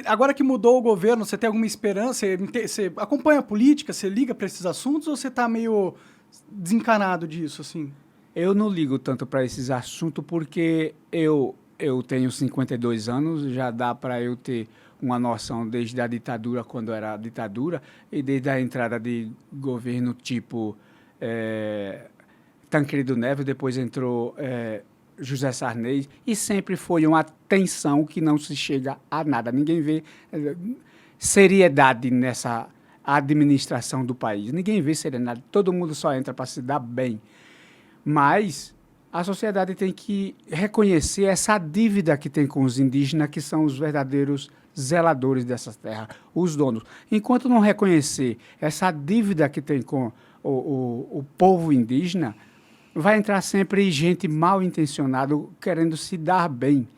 agora que mudou o governo, você tem alguma esperança? Você acompanha a política? Você liga para esses assuntos ou você está meio desencanado disso, assim? Eu não ligo tanto para esses assuntos porque eu tenho 52 anos, já dá para eu ter uma noção desde a ditadura, quando era a ditadura, e desde a entrada de governo tipo Tancredo Neves, depois entrou José Sarney, e sempre foi uma tensão que não se chega a nada. Ninguém vê seriedade nessa administração do país. Ninguém vê seriedade. Todo mundo só entra para se dar bem. Mas a sociedade tem que reconhecer essa dívida que tem com os indígenas, que são os verdadeiros zeladores dessas terras, os donos. Enquanto não reconhecer essa dívida que tem com o povo indígena, vai entrar sempre gente mal intencionada querendo se dar bem.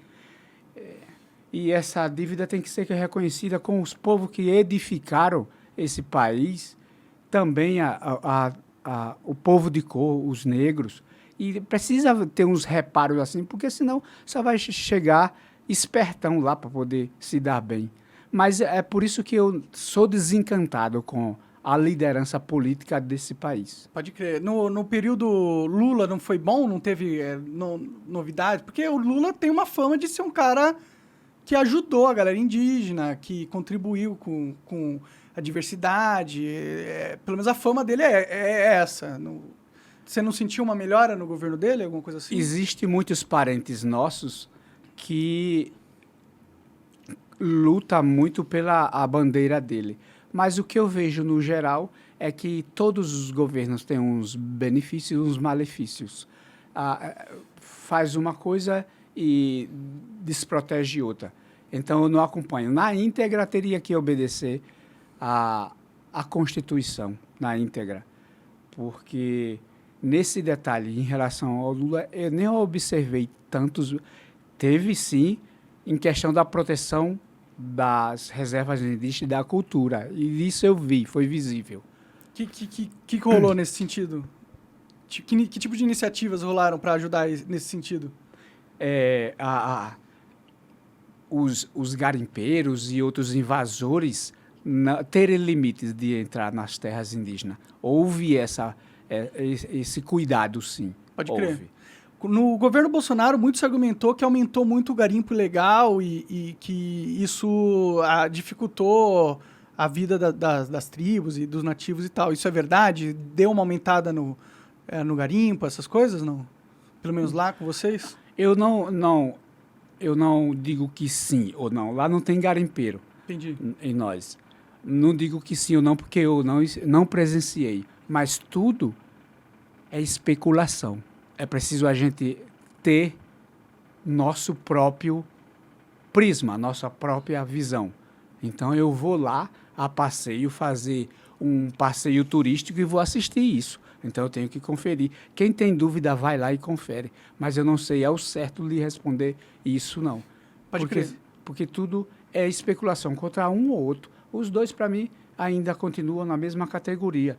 E essa dívida tem que ser reconhecida com os povos que edificaram esse país, também o povo de cor, os negros. E precisa ter uns reparos assim, porque senão só vai chegar espertão lá para poder se dar bem. Mas é por isso que eu sou desencantado com a liderança política desse país. Pode crer. No período Lula não foi bom? Não teve novidade? Porque o Lula tem uma fama de ser um cara que ajudou a galera indígena, que contribuiu com a diversidade. Pelo menos a fama dele é essa. Você não sentiu uma melhora no governo dele, alguma coisa assim? Existem muitos parentes nossos que lutam muito pela a bandeira dele. Mas o que eu vejo, no geral, é que todos os governos têm uns benefícios e uns malefícios. Faz uma coisa e desprotege outra. Então, eu não acompanho. Na íntegra, teria que obedecer à Constituição, na íntegra. Porque, nesse detalhe, em relação ao Lula, eu nem observei tantos... Teve, sim, em questão da proteção das reservas indígenas e da cultura. E isso eu vi, foi visível. Que rolou nesse sentido? Que tipo de iniciativas rolaram para ajudar nesse sentido? Os garimpeiros e outros invasores terem limites de entrar nas terras indígenas. Houve esse cuidado, sim. Pode crer. No governo Bolsonaro, muito se argumentou que aumentou muito o garimpo ilegal e que isso dificultou a vida das tribos e dos nativos e tal. Isso é verdade? Deu uma aumentada no garimpo, essas coisas, não? Pelo menos lá com vocês? Eu não digo que sim ou não. Lá não tem garimpeiro. Entendi. Em nós. Não digo que sim ou não, porque eu não presenciei. Mas tudo é especulação. É preciso a gente ter nosso próprio prisma, nossa própria visão. Então, eu vou lá a passeio, fazer um passeio turístico e vou assistir isso. Então, eu tenho que conferir. Quem tem dúvida, vai lá e confere. Mas eu não sei ao certo lhe responder isso, não. Porque tudo é especulação contra um ou outro. Os dois, para mim, ainda continuam na mesma categoria,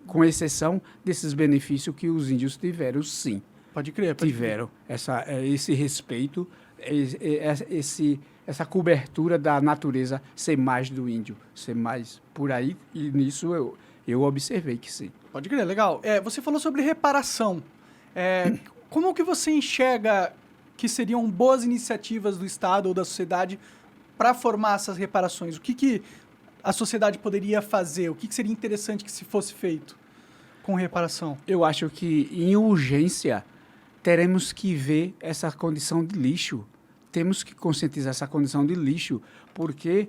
com exceção desses benefícios que os índios tiveram, sim. Pode crer. Tiveram esse respeito, essa cobertura da natureza ser mais do índio, ser mais por aí, e nisso eu observei que sim. Pode crer, legal. Você falou sobre reparação. Como que você enxerga que seriam boas iniciativas do Estado ou da sociedade para formar essas reparações? O que a sociedade poderia fazer? O que seria interessante que se fosse feito com reparação? Eu acho que, em urgência, teremos que ver essa condição de lixo. Temos que conscientizar essa condição de lixo, porque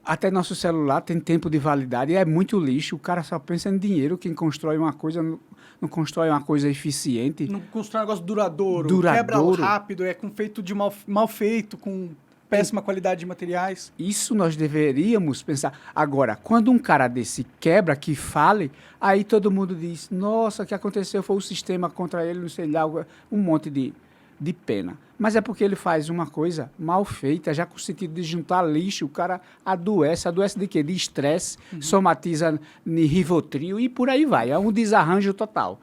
até nosso celular tem tempo de validade e é muito lixo. O cara só pensa em dinheiro. Quem constrói uma coisa não constrói uma coisa eficiente. Não constrói um negócio duradouro. Quebra rápido, feito de mal feito, com péssima qualidade de materiais. Isso nós deveríamos pensar. Agora, quando um cara desse quebra, que fale, aí todo mundo diz, nossa, o que aconteceu foi o sistema contra ele, não sei lá, um monte de pena. Mas é porque ele faz uma coisa mal feita, já com o sentido de juntar lixo, o cara adoece de quê? De estresse, somatiza em Rivotril e por aí vai. É um desarranjo total.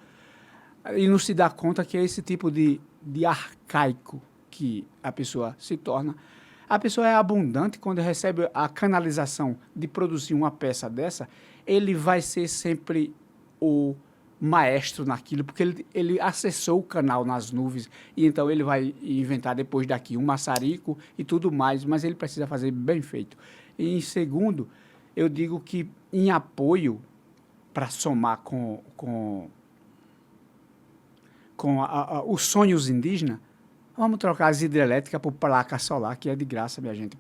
E não se dá conta que é esse tipo de arcaico que a pessoa se torna. A pessoa é abundante quando recebe a canalização de produzir uma peça dessa, ele vai ser sempre o maestro naquilo, porque ele acessou o canal nas nuvens, e então ele vai inventar depois daqui um maçarico e tudo mais, mas ele precisa fazer bem feito. E em segundo, eu digo que em apoio, para somar com os sonhos indígenas, vamos trocar as hidrelétricas por placa solar, que é de graça, minha gente.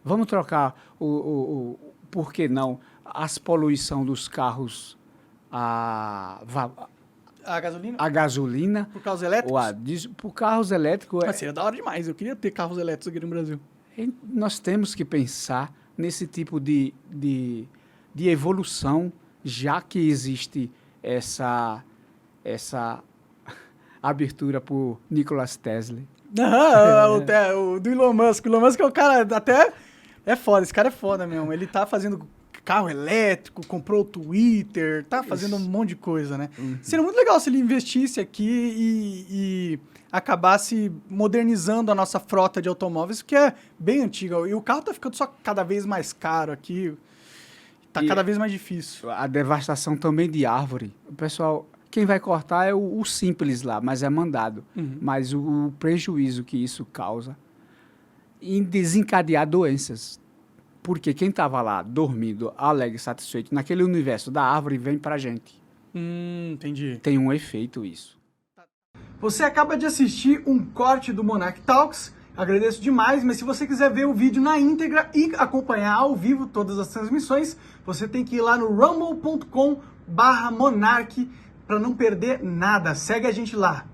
Vamos trocar por que não, as poluição dos carros a gasolina? A gasolina. Por carros elétricos? Por carros elétricos. Mas seria da hora demais. Eu queria ter carros elétricos aqui no Brasil. Nós temos que pensar nesse tipo de evolução, já que existe essa abertura por Nikola Tesla. O do Elon Musk. O Elon Musk é o cara até... É foda, esse cara é foda mesmo. Ele tá fazendo carro elétrico, comprou o Twitter, tá fazendo um monte de coisa, né? Uhum. Seria muito legal se ele investisse aqui e acabasse modernizando a nossa frota de automóveis, que é bem antiga. E o carro tá ficando só cada vez mais caro aqui. Tá cada vez mais difícil. A devastação também de árvore. O pessoal... Quem vai cortar é o simples lá, mas é mandado. Uhum. Mas o prejuízo que isso causa em desencadear doenças. Porque quem estava lá dormindo, alegre, satisfeito, naquele universo da árvore, vem pra gente. Entendi. Tem um efeito isso. Você acaba de assistir um corte do Monarch Talks. Agradeço demais, mas se você quiser ver o vídeo na íntegra e acompanhar ao vivo todas as transmissões, você tem que ir lá no rumble.com/monarch para não perder nada. Segue a gente lá.